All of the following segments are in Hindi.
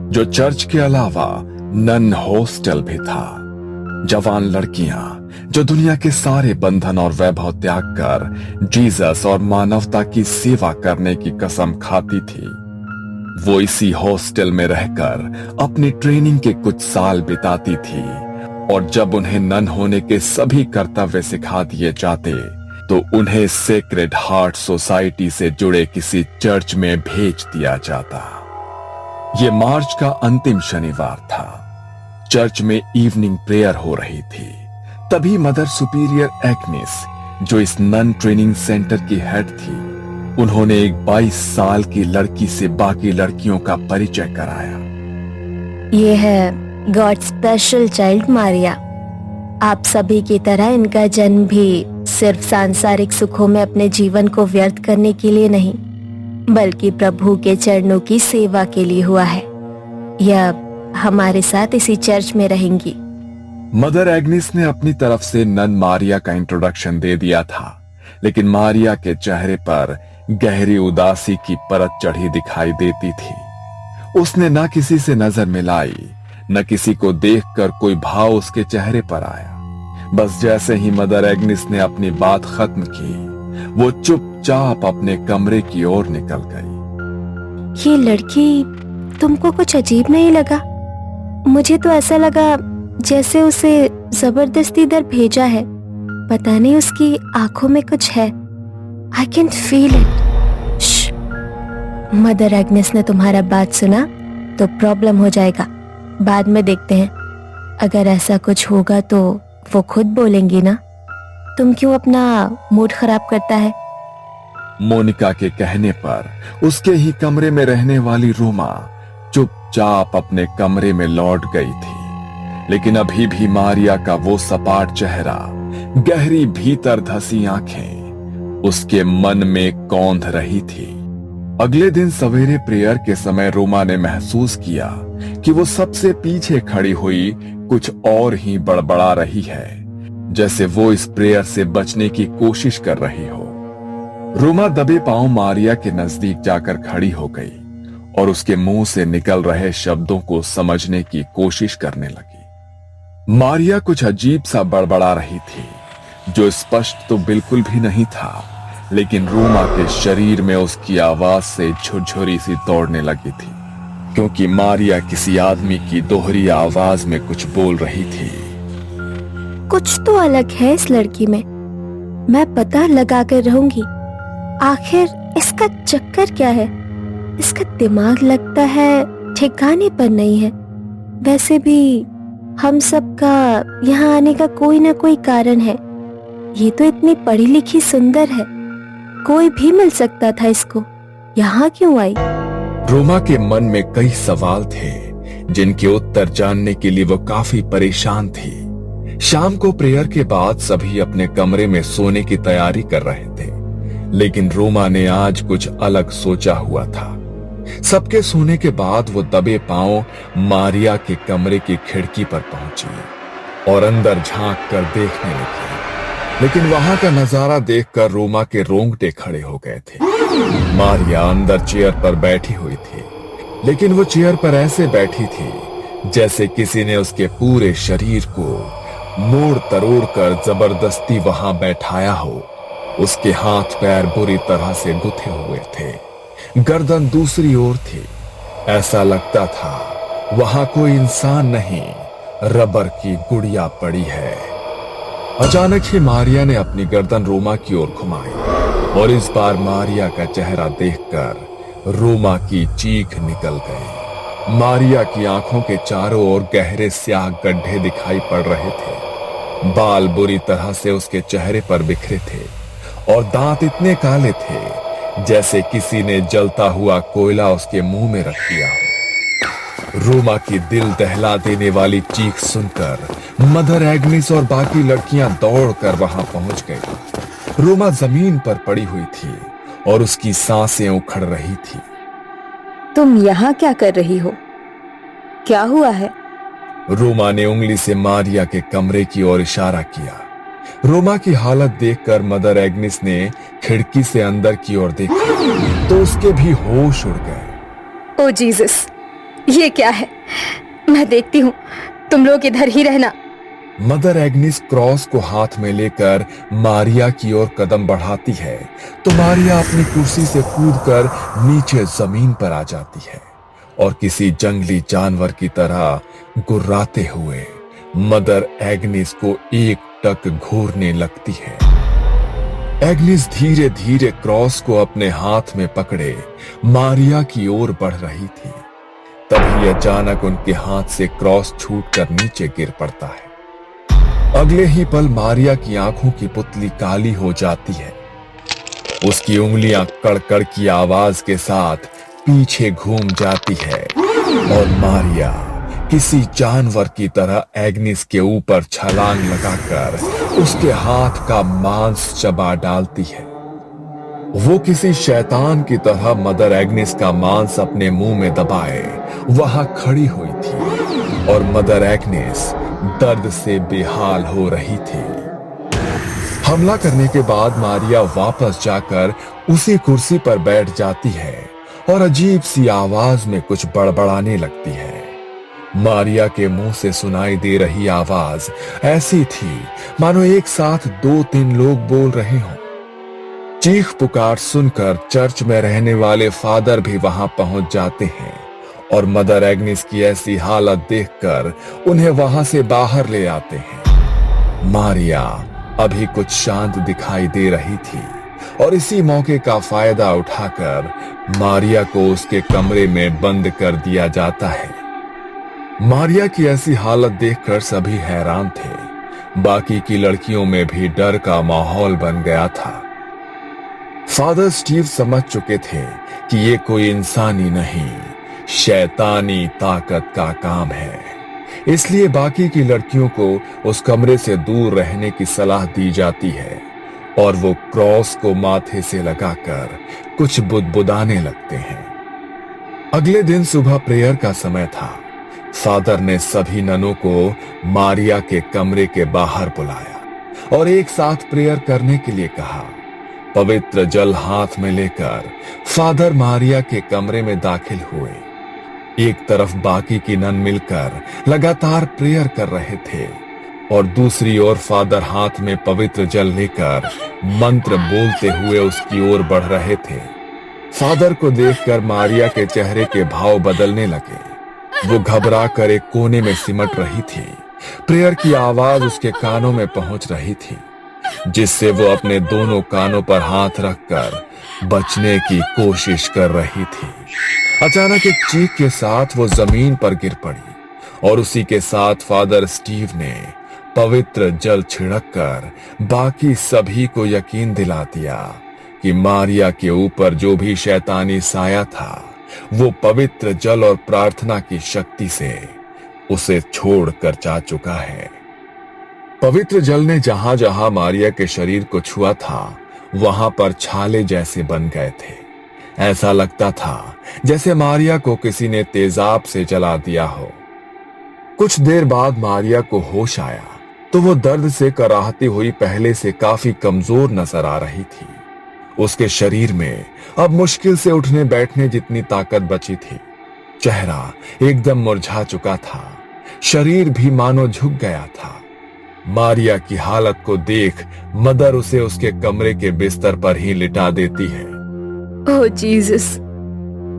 जो चर्च के अलावा नन हॉस्टल भी था। जवान लड़कियां जो दुनिया के सारे बंधन और वैभव त्याग कर जीसस और मानवता की सेवा करने की कसम खाती थी, वो इसी हॉस्टल में रहकर अपनी ट्रेनिंग के कुछ साल बिताती थी। और जब उन्हें नन होने के सभी कर्तव्य सिखा दिए जाते तो उन्हें सेक्रेड हार्ट सोसाइटी से जुड़े किसी चर्च में भेज दिया जाता। ये मार्च का अंतिम शनिवार था। चर्च में इवनिंग प्रेयर हो रही थी। तभी मदर सुपीरियर एग्नेस, जो इस नन ट्रेनिंग सेंटर की हेड थी, उन्होंने एक 22 साल की लड़की से बाकी लड़कियों का परिचय कराया। ये है गॉड स्पेशल चाइल्ड मारिया। आप सभी की तरह इनका जन्म भी सिर्फ सांसारिक सुखों में अपने जीवन को व्यर्थ करने के लिए नहीं, बल्कि प्रभु के चरणों की सेवा के लिए हुआ है। यह हमारे साथ इसी चर्च में रहेंगी। मदर एग्नेस ने अपनी तरफ से नन मारिया का इंट्रोडक्शन दे दिया था, लेकिन मारिया के चेहरे पर गहरी उदासी की परत चढ़ी दिखाई देती थी। उसने न किसी से नजर मिलाई, न किसी को देखकर कोई भाव उसके चेहरे पर आया। बस जैसे ही मदर एग्नेस ने अपनी बात खत्म की, वो चुपचाप अपने कमरे की ओर निकल गई। ये लड़की तुमको कुछ अजीब नहीं लगा? मुझे तो ऐसा लगा जैसे उसे जबरदस्ती इधर भेजा है। पता नहीं उसकी आंखों में कुछ है। I can feel it. Mother Agnes ने तुम्हारा बात सुना तो प्रॉब्लम हो जाएगा। बाद में देखते हैं। अगर ऐसा कुछ होगा तो वो खुद बोलेंगी ना। तुम क्यों अपना मूड खराब करता है? मोनिका के कहने पर उसके ही कमरे में रहने वाली रोमा चुपचाप अपने कमरे में लौट गई थी। लेकिन अभी भी मारिया का वो सपाट चेहरा, गहरी भीतर धसी आंखें उसके मन में कौंध रही थी। अगले दिन सवेरे प्रेयर के समय रोमा ने महसूस किया कि वो सबसे पीछे खड़ी हुई कुछ और ही बड़बड़ा रही है, जैसे वो इस प्रेयर से बचने की कोशिश कर रही हो। रोमा दबे पांव मारिया के नजदीक जाकर खड़ी हो गई और उसके मुंह से निकल रहे शब्दों को समझने की कोशिश करने लगी। मारिया कुछ अजीब सा बड़बड़ा रही थी, जो स्पष्ट तो बिल्कुल भी नहीं था, लेकिन रोमा के शरीर में उसकी आवाज से झुरझुरी सी दौड़ने लगी थी, क्योंकि मारिया किसी आदमी की दोहरी आवाज में कुछ बोल रही थी। कुछ तो अलग है इस लड़की में। मैं पता लगा कर रहूंगी आखिर इसका चक्कर क्या है। इसका दिमाग लगता है ठिकाने पर नहीं है। वैसे भी हम सबका यहाँ आने का कोई ना कोई कारण है। ये तो इतनी पढ़ी लिखी सुंदर है, कोई भी मिल सकता था इसको। यहाँ क्यों आई? रोमा के मन में कई सवाल थे, जिनके उत्तर जानने के लिए वो काफी परेशान थी। शाम को प्रेयर के बाद सभी अपने कमरे में सोने की तैयारी कर रहे थे, लेकिन रोमा ने आज कुछ अलग सोचा हुआ था। सबके सोने के बाद वो दबे पांव मारिया के कमरे की खिड़की पर पहुंची और अंदर झांक कर देखने लगी। लेकिन वहां का नजारा देखकर रोमा के रोंगटे खड़े हो गए थे। मारिया अंदर चेयर पर बैठी हुई थी, लेकिन वो चेयर पर ऐसे बैठी थी जैसे किसी ने उसके पूरे शरीर को मोड़ तरोड़ कर जबरदस्ती वहां बैठाया हो। उसके हाथ पैर बुरी तरह से गुथे हुए थे, गर्दन दूसरी ओर थी। ऐसा लगता था वहां कोई इंसान नहीं, रबर की गुड़िया पड़ी है। अचानक ही मारिया ने अपनी गर्दन रोमा की ओर घुमाई और इस बार मारिया का चेहरा देखकर रोमा की चीख निकल गई। मारिया की आंखों के चारों ओर गहरे स्याह गड्ढे दिखाई पड़ रहे थे। बाल बुरी तरह से उसके चेहरे पर बिखरे थे और दांत इतने काले थे जैसे किसी ने जलता हुआ कोयला उसके मुंह में रख दिया हो। रोमा की दिल दहला देने वाली चीख सुनकर मदर एग्नेस और बाकी लड़कियां दौड़कर वहां पहुंच गई। रोमा जमीन पर पड़ी हुई थी और उसकी सांसें उखड़ रही थी। तुम यहाँ क्या कर रही हो? क्या हुआ है? रोमा ने उंगली से मारिया के कमरे की ओर इशारा किया। रोमा की हालत देखकर मदर एग्नेस ने खिड़की से अंदर की ओर देखा तो उसके भी होश उड़ गए। ओ जीसस, ये क्या है? मैं देखती हूँ, तुम लोग इधर ही रहना। मदर एग्निस क्रॉस को हाथ में लेकर मारिया की ओर कदम बढ़ाती है तो मारिया अपनी कुर्सी से कूदकर नीचे जमीन पर आ जाती है और किसी जंगली जानवर की तरह गुर्राते हुए मदर एग्निस को एक टक घूरने लगती है। एग्निस धीरे धीरे क्रॉस को अपने हाथ में पकड़े मारिया की ओर बढ़ रही थी। तभी अचानक उनके हाथ से क्रॉस छूटकर नीचे गिर पड़ता है। अगले ही पल मारिया की आंखों की पुतली काली हो जाती है। उसकी उंगलियां कड़कड़ की आवाज के साथ पीछे घूम जाती है और मारिया किसी जानवर की तरह एग्निस के ऊपर छलांग लगाकर उसके हाथ का मांस चबा डालती है। वो किसी शैतान की तरह मदर एग्निस का मांस अपने मुंह में दबाए वहां खड़ी हुई थी और मदर एग्निस दर्द से बेहाल हो रही थी। हमला करने के बाद मारिया वापस जाकर उसी कुर्सी पर बैठ जाती है और अजीब सी आवाज में कुछ बड़बड़ाने लगती है। मारिया के मुंह से सुनाई दे रही आवाज ऐसी थी मानो एक साथ 2-3 लोग बोल रहे हों। चीख पुकार सुनकर चर्च में रहने वाले फादर भी वहां पहुंच जाते हैं और मदर एग्निस की ऐसी हालत देखकर उन्हें वहां से बाहर ले आते हैं। मारिया अभी कुछ शांत दिखाई दे रही थी और इसी मौके का फायदा उठाकर मारिया को उसके कमरे में बंद कर दिया जाता है। मारिया की ऐसी हालत देखकर सभी हैरान थे। बाकी की लड़कियों में भी डर का माहौल बन गया था। फादर स्टीव समझ चुके थे कि ये कोई इंसानी नहीं, शैतानी ताकत का काम है। इसलिए बाकी की लड़कियों को उस कमरे से दूर रहने की सलाह दी जाती है और वो क्रॉस को माथे से लगाकर कुछ बुदबुदाने लगते हैं। अगले दिन सुबह प्रेयर का समय था। फादर ने सभी ननों को मारिया के कमरे के बाहर बुलाया और एक साथ प्रेयर करने के लिए कहा। पवित्र जल हाथ में लेकर फादर मारिया के कमरे में दाखिल हुए। एक तरफ बाकी की नन मिलकर लगातार प्रेयर कर रहे थे और दूसरी ओर फादर हाथ में पवित्र जल लेकर मंत्र बोलते हुए उसकी ओर बढ़ रहे थे। फादर को देखकर मारिया के चेहरे के भाव बदलने लगे। वो घबरा कर एक कोने में सिमट रही थी। प्रेयर की आवाज उसके कानों में पहुंच रही थी, जिससे वो अपने दोनों कानों पर हाथ रखकर बचने की कोशिश कर रही थी। अचानक एक चीख के साथ वो जमीन पर गिर पड़ी और उसी के साथ फादर स्टीव ने पवित्र जल छिड़ककर बाकी सभी को यकीन दिला दिया कि मारिया के ऊपर जो भी शैतानी साया था वो पवित्र जल और प्रार्थना की शक्ति से उसे छोड़कर जा चुका है। पवित्र जल ने जहां जहां मारिया के शरीर को छुआ था वहां पर छाले जैसे बन गए थे। ऐसा लगता था जैसे मारिया को किसी ने तेजाब से जला दिया हो। कुछ देर बाद मारिया को होश आया तो वो दर्द से कराहती हुई पहले से काफी कमजोर नजर आ रही थी। उसके शरीर में अब मुश्किल से उठने बैठने जितनी ताकत बची थी। चेहरा एकदम मुरझा चुका था, शरीर भी मानो झुक गया था। मारिया की हालत को देख मदर उसे उसके कमरे के बिस्तर पर ही लिटा देती है। ओह जीसस,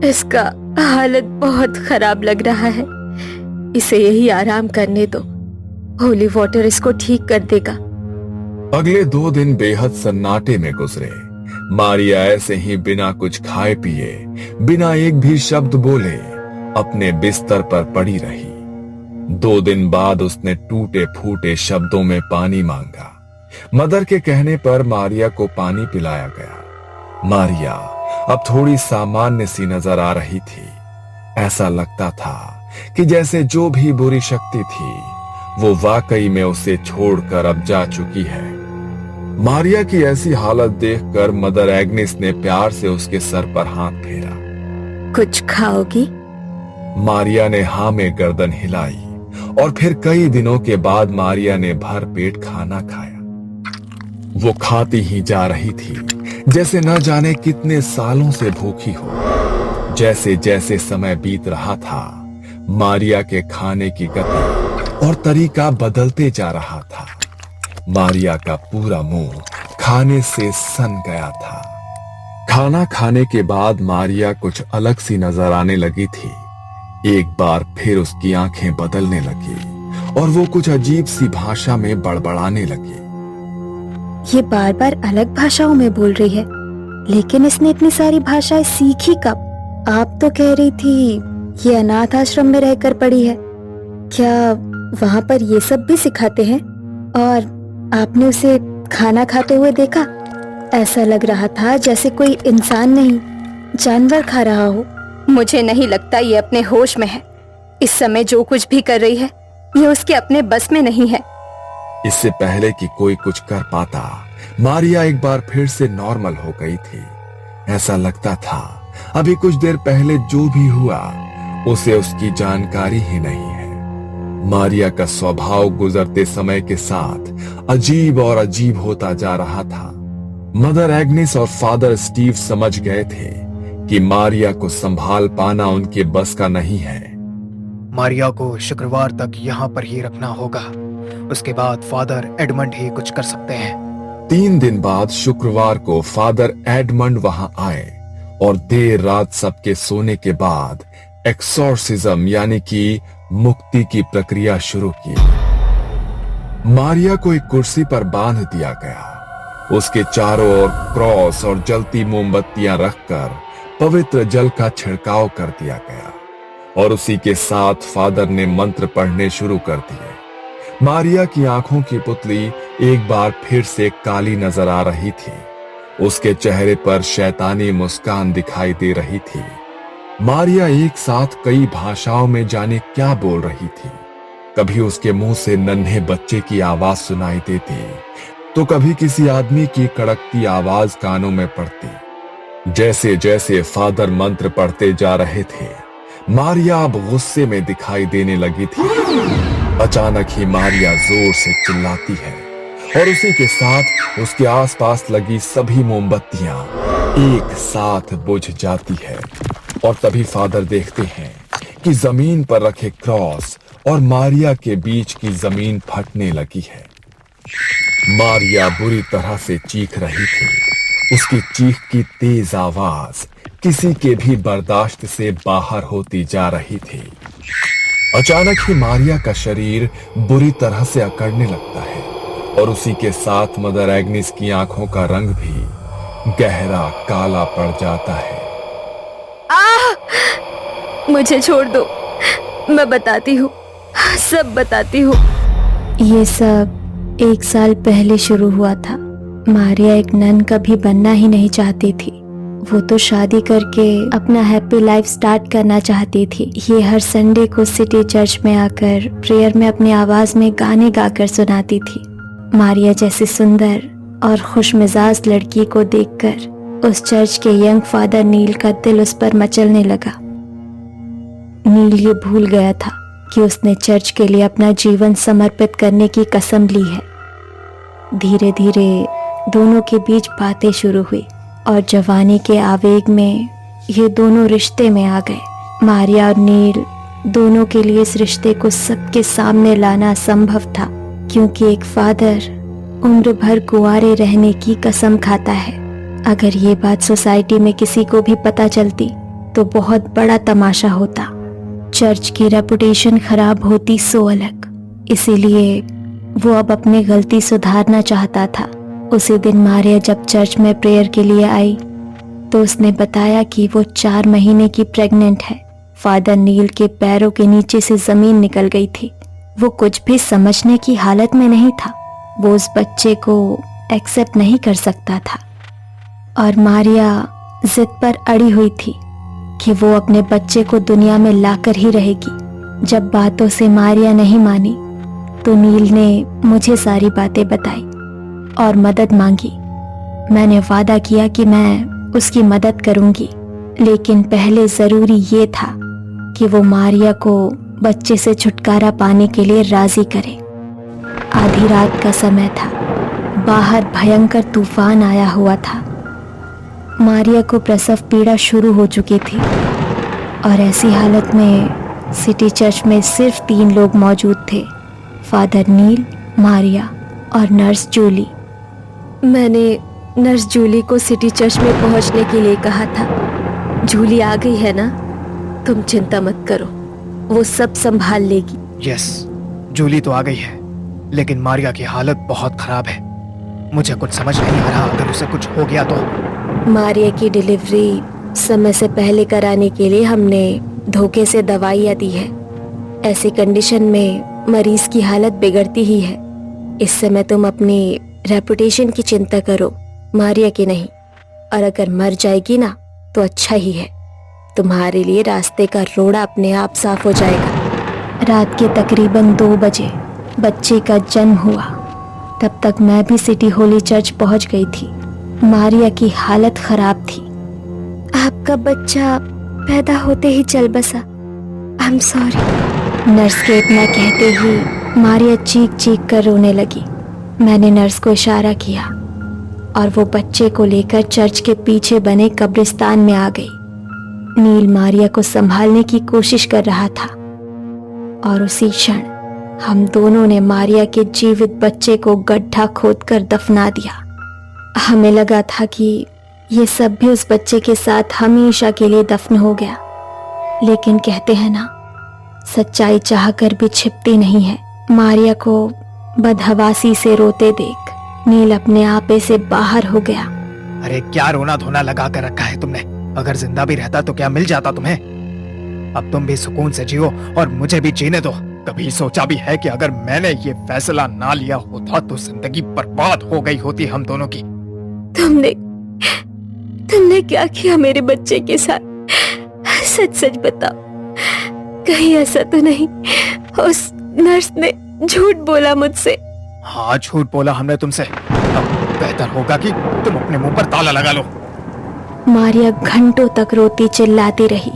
इसका हालत बहुत खराब लग रहा है। इसे यही आराम करने दो, होली वाटर इसको ठीक कर देगा। अगले 2 दिन बेहद सन्नाटे में गुजरे। मारिया ऐसे ही बिना कुछ खाए पिए, बिना एक भी शब्द बोले अपने बिस्तर पर पड़ी रही। 2 दिन बाद उसने टूटे फूटे शब्दों में पानी मांगा। मदर के कहने पर मारिया को पानी पिलाया गया। मारिया अब थोड़ी सामान्य सी नजर आ रही थी। ऐसा लगता था कि जैसे जो भी बुरी शक्ति थी वो वाकई में उसे छोड़कर अब जा चुकी है। मारिया की ऐसी हालत देखकर मदर एग्निस ने प्यार से उसके सर पर हाथ फेरा। कुछ खाओगी? मारिया ने हाँ में गर्दन हिलाई और फिर कई दिनों के बाद मारिया ने भर पेट खाना खाया। वो खाती ही जा रही थी जैसे न जाने कितने सालों से भूखी हो। जैसे जैसे समय बीत रहा था मारिया के खाने की गति और तरीका बदलते जा रहा था। मारिया का पूरा मुंह खाने से सन गया था। खाना खाने के बाद मारिया कुछ अलग सी नजर आने लगी थी। एक बार फिर उसकी आंखें बदलने लगी और वो कुछ अजीब सी भाषा में बड़बड़ाने लगी। ये बार बार अलग भाषाओं में बोल रही है, लेकिन इसने इतनी सारी भाषाएं सीखी कब? आप तो कह रही थी ये अनाथ आश्रम में रहकर पढ़ी है। क्या वहाँ पर ये सब भी सिखाते हैं? और आपने उसे खाना खाते हुए देखा? ऐसा लग रहा था जैसे कोई इंसान नहीं, जानवर खा रहा हो। मुझे नहीं लगता ये अपने होश में है। इस समय जो कुछ भी कर रही है ये उसके अपने बस में नहीं है। इससे पहले कि कोई कुछ कर पाता, मारिया एक बार फिर से नॉर्मल हो गई थी। ऐसा लगता था अभी कुछ देर पहले जो भी हुआ उसे उसकी जानकारी ही नहीं है। मारिया का स्वभाव गुजरते समय के साथ अजीब और अजीब होता जा रहा था। मदर एग्नेस और फादर स्टीव समझ गए थे कि मारिया को संभाल पाना उनके बस का नहीं है। मारिया को शुक्रवार तक यहाँ पर ही रखना होगा, उसके बाद फादर एडमंड ही कुछ कर सकते हैं। 3 दिन बाद शुक्रवार को फादर एडमंड वहां आए और देर रात सबके सोने के बाद एक्सोर्सिज्म यानी कि मुक्ति की प्रक्रिया शुरू की। मारिया को एक कुर्सी पर बांध दिया गया। उसके चारों ओर क्रॉस और जलती मोमबत्तियां रखकर पवित्र जल का छिड़काव कर दिया गया और उसी के साथ फादर ने मंत्र पढ़ने शुरू कर दिए। मारिया की आंखों की पुतली एक बार फिर से काली नजर आ रही थी। उसके चेहरे पर शैतानी मुस्कान दिखाई दे रही थी। मारिया एक साथ कई भाषाओं में जाने क्या बोल रही थी। कभी उसके मुंह से नन्हे बच्चे की आवाज सुनाई देती, तो कभी किसी आदमी की कड़कती आवाज कानों में पड़ती। जैसे जैसे फादर मंत्र पढ़ते जा रहे थे, मारिया अब गुस्से में दिखाई देने लगी थी। अचानक ही मारिया जोर से चिल्लाती है और उसी के साथ उसके आसपास लगी सभी मोमबत्तियां एक साथ बुझ जाती है। और तभी फादर देखते हैं कि जमीन पर रखे क्रॉस और मारिया के बीच की जमीन फटने लगी है। मारिया बुरी तरह से चीख रही थी। उसकी चीख की तेज आवाज किसी के भी बर्दाश्त से बाहर होती जा रही थी। अचानक ही मारिया का शरीर बुरी तरह से अकड़ने लगता है और उसी के साथ मदर एग्नेस की आंखों का रंग भी गहरा काला पड़ जाता है। मुझे छोड़ दो, मैं बताती हूँ, सब बताती हूँ। ये सब 1 साल पहले शुरू हुआ था। मारिया एक नन कभी बनना ही नहीं चाहती थी। वो तो शादी करके अपना हैप्पी लाइफ स्टार्ट करना चाहती थी। ये हर संडे को सिटी चर्च में आकर प्रेयर में अपनी आवाज में गाने गाकर सुनाती थी। मारिया जैसी सुंदर और खुशमिजाज लड़की को देखकर उस चर्च के यंग फादर नील का दिल उस पर मचलने लगा। नील ये भूल गया था कि उसने चर्च के लिए अपना जीवन समर्पित करने की कसम ली है। धीरे धीरे दोनों के बीच बातें शुरू हुई और जवानी के आवेग में ये दोनों रिश्ते में आ गए। मारिया और नील दोनों के लिए इस रिश्ते को सबके सामने लाना असंभव था, क्योंकि एक फादर उम्र भर कुंवारे रहने की कसम खाता है। अगर ये बात सोसाइटी में किसी को भी पता चलती तो बहुत बड़ा तमाशा होता। चर्च की रेपुटेशन खराब होती सो अलग। इसीलिए वो अब अपनी गलती सुधारना चाहता था। उसी दिन मारिया जब चर्च में प्रेयर के लिए आई तो उसने बताया कि वो 4 महीने की प्रेग्नेंट है। फादर नील के पैरों के नीचे से जमीन निकल गई थी। वो कुछ भी समझने की हालत में नहीं था। वो उस बच्चे को एक्सेप्ट नहीं कर सकता था और मारिया जिद पर अड़ी हुई थी कि वो अपने बच्चे को दुनिया में लाकर ही रहेगी। जब बातों से मारिया नहीं मानी तो नील ने मुझे सारी बातें बताई और मदद मांगी। मैंने वादा किया कि मैं उसकी मदद करूंगी, लेकिन पहले जरूरी ये था कि वो मारिया को बच्चे से छुटकारा पाने के लिए राजी करे। आधी रात का समय था। बाहर भयंकर तूफान आया हुआ था। मारिया को प्रसव पीड़ा शुरू हो चुकी थी और ऐसी हालत में सिटी चर्च में सिर्फ 3 लोग मौजूद थे, फादर नील, मारिया और नर्स जूली। मैंने नर्स जूली को सिटी चर्च में पहुंचने के लिए कहा था। जूली आ गई है ना? तुम चिंता मत करो, वो सब संभाल लेगी। यस, जूली तो आ गई है, लेकिन मारिया की हालत बहुत खराब है। मुझे कुछ समझ नहीं आ रहा, अगर उसे कुछ हो गया तो। मारिया की डिलीवरी समय से पहले कराने के लिए हमने धोखे से दवाइयाँ दी है। ऐसी कंडीशन में मरीज की हालत बिगड़ती ही है। इस समय तुम अपनी रेपुटेशन की चिंता करो, मारिया की नहीं। और अगर मर जाएगी ना तो अच्छा ही है, तुम्हारे लिए रास्ते का रोड़ा अपने आप साफ हो जाएगा। रात के तकरीबन 2 बजे बच्चे का जन्म हुआ। तब तक मैं भी सिटी होली चर्च पहुंच गई थी। मारिया की हालत खराब थी। आपका बच्चा पैदा होते ही चल बसा। I am sorry. नर्स के इतना कहते ही मारिया चीख चीख कर रोने लगी। मैंने नर्स को इशारा किया और वो बच्चे को लेकर चर्च के पीछे बने कब्रिस्तान में आ गई। नील मारिया को संभालने की कोशिश कर रहा था और उसी क्षण हम दोनों ने मारिया के जीवित बच्चे को गड्ढा खोदकर दफना दिया। हमें लगा था कि ये सब भी उस बच्चे के साथ हमेशा के लिए दफन हो गया, लेकिन कहते हैं ना, सच्चाई चाहकर भी छिपती नहीं है। मारिया को बदहवासी से रोते देख नील अपने आपे से बाहर हो गया। अरे क्या रोना धोना लगा कर रखा है तुमने? अगर जिंदा भी रहता तो क्या मिल जाता तुम्हें? अब तुम भी सुकून से जियो और मुझे भी जीने दो। कभी सोचा भी है कि अगर मैंने ये फैसला ना लिया होता तो जिंदगी बर्बाद हो गई होती हम दोनों की। तुमने क्या किया मेरे बच्चे के साथ? सच सच बताओ, कहीं ऐसा तो नहीं उस नर्स ने झूठ बोला मुझसे? हाँ, झूठ बोला हमने तुमसे। अब बेहतर होगा कि तुम अपने मुंह पर ताला लगा लो। मारिया घंटों तक रोती चिल्लाती रही,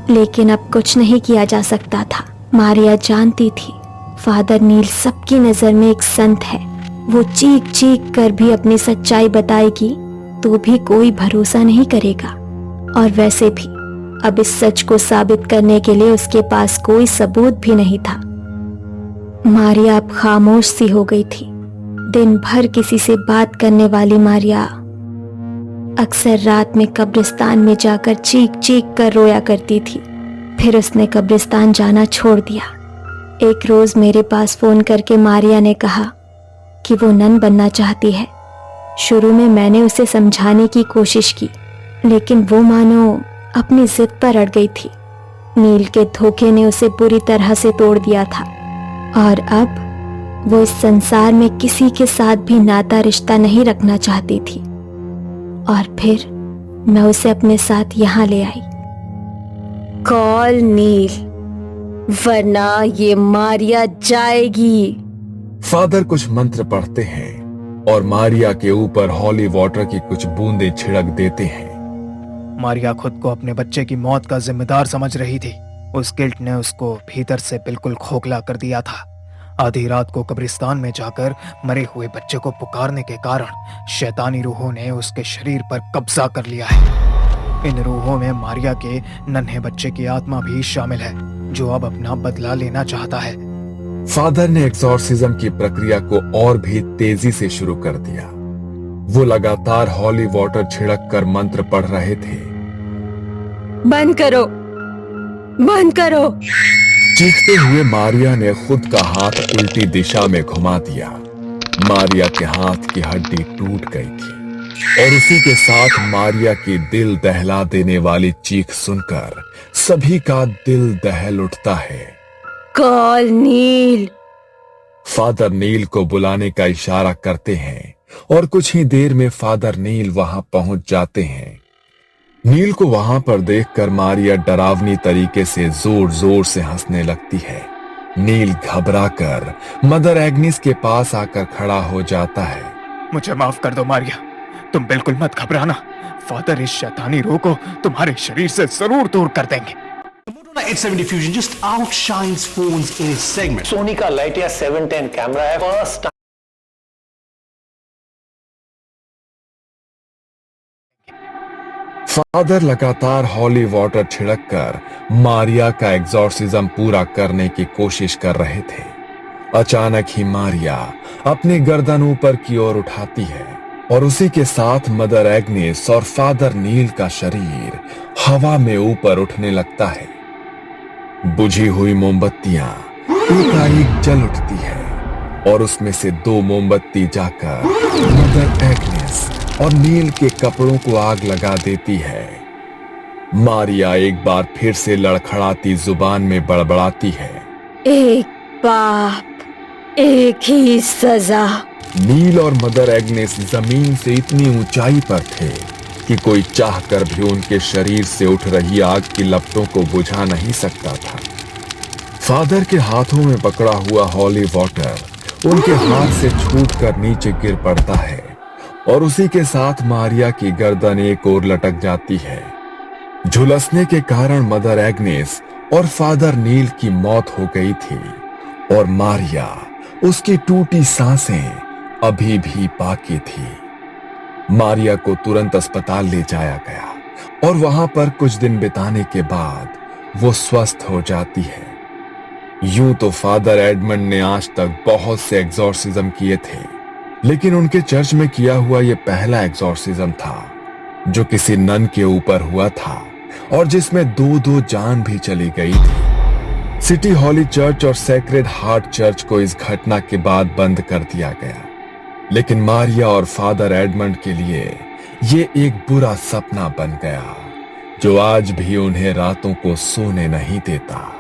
लेकिन अब कुछ नहीं किया जा सकता था। मारिया जानती थी फादर नील सबकी नजर में एक संत है। वो चीख चीख कर भी अपनी सच्चाई बताएगी तो भी कोई भरोसा नहीं करेगा। और वैसे भी अब इस सच को साबित करने के लिए उसके पास कोई सबूत भी नहीं था। मारिया अब खामोश सी हो गई थी। दिन भर किसी से बात करने वाली मारिया अक्सर रात में कब्रिस्तान में जाकर चीख चीख कर रोया करती थी। फिर उसने कब्रिस्तान जाना छोड़ दिया। एक रोज मेरे पास फोन करके मारिया ने कहा कि वो नन बनना चाहती है। शुरू में मैंने उसे समझाने की कोशिश की, लेकिन वो मानो अपनी जिद पर अड़ गई थी। नील के धोखे ने उसे बुरी तरह से तोड़ दिया था और अब वो इस संसार में किसी के साथ भी नाता रिश्ता नहीं रखना चाहती थी। और फिर मैं उसे अपने साथ यहाँ ले आई। कॉल नील, वरना ये मारिया जाएगी। फादर कुछ मंत्र पढ़ते हैं और मारिया के ऊपर हॉली वाटर की कुछ बूंदें छिड़क देते हैं। मारिया खुद को अपने बच्चे की मौत का जिम्मेदार समझ रही थी। उस गिल्ट ने उसको भीतर से बिल्कुल खोखला कर दिया था। आधी रात को कब्रिस्तान में जाकर मरे हुए बच्चे को पुकारने के कारण शैतानी रूहों ने उसके शरीर पर कब्जा कर लिया है। इन रूहों में मारिया के नन्हे बच्चे की आत्मा भी शामिल है, जो अब अपना बदला लेना चाहता है। फादर ने एक्सॉर्सिज्म की प्रक्रिया को और भी तेजी से शुरू कर दिया। वो लगातार हॉली वाटर छिड़क कर मंत्र पढ़ रहे थे। बंद करो, बंद करो। चीखते हुए मारिया ने खुद का हाथ उल्टी दिशा में घुमा दिया। मारिया के हाथ की हड्डी टूट गई थी और उसी के साथ मारिया की दिल दहला देने वाली चीख सुनकर सभी का दिल दहल उठता है। कॉल नील। फादर नील को बुलाने का इशारा करते हैं और कुछ ही देर में फादर नील वहां पहुंच जाते हैं। नील को वहां पर देखकर मारिया डरावनी तरीके से जोर जोर से हंसने लगती है। नील घबराकर मदर एग्निस के पास आकर खड़ा हो जाता है। मुझे माफ कर दो मारिया, तुम बिल्कुल मत घबराना। फादर इस शैतानी रूह को तुम्हारे शरीर से जरूर दूर कर देंगे। The Motorola 870 Fusion just outshines phones in its segment. Soni का लाइटिया 710 कैमरा है। फर्स्ट फादर लगातार हॉली वाटर छिड़ककर मारिया का एग्जॉर्सिज्म पूरा करने की कोशिश कर रहे थे। अचानक ही मारिया अपनी गर्दन ऊपर की ओर उठाती है और उसी के साथ मदर एग्नेस और फादर नील का शरीर हवा में ऊपर उठने लगता है। बुझी हुई मोमबत्तियां एकाएक जल उठती है और उसमें से 2 मोमबत्ती जाकर मदर एग्नेस और नील के कपड़ों को आग लगा देती है। मारिया एक बार फिर से लड़खड़ाती जुबान में बड़बड़ाती है, एक पाप, एक ही सजा। नील और मदर एग्नेस जमीन से इतनी ऊंचाई पर थे कि कोई चाहकर भी उनके शरीर से उठ रही आग की लपटों को बुझा नहीं सकता था। फादर के हाथों में पकड़ा हुआ हॉली वाटर उनके हाथ से छूटकर नीचे गिर पड़ता है और उसी के साथ मारिया की गर्दन एक ओर लटक जाती है। झुलसने के कारण मदर एग्नेस और फादर नील की मौत हो गई थी और मारिया, उसकी टूटी सांसें अभी भी बाकी थी। मारिया को तुरंत अस्पताल ले जाया गया और वहां पर कुछ दिन बिताने के बाद वो स्वस्थ हो जाती है। यूं तो फादर एडमंड ने आज तक बहुत से एग्जॉर्सिज्म किए थे, लेकिन उनके चर्च में किया हुआ यह पहला एग्जॉर्सिज्म था जो किसी नन के ऊपर हुआ था और जिसमें 2 जान भी चली गई थी। सिटी हॉली चर्च और सेक्रेड हार्ट चर्च को इस घटना के बाद बंद कर दिया गया, लेकिन मारिया और फादर एडमंड के लिए ये एक बुरा सपना बन गया जो आज भी उन्हें रातों को सोने नहीं देता।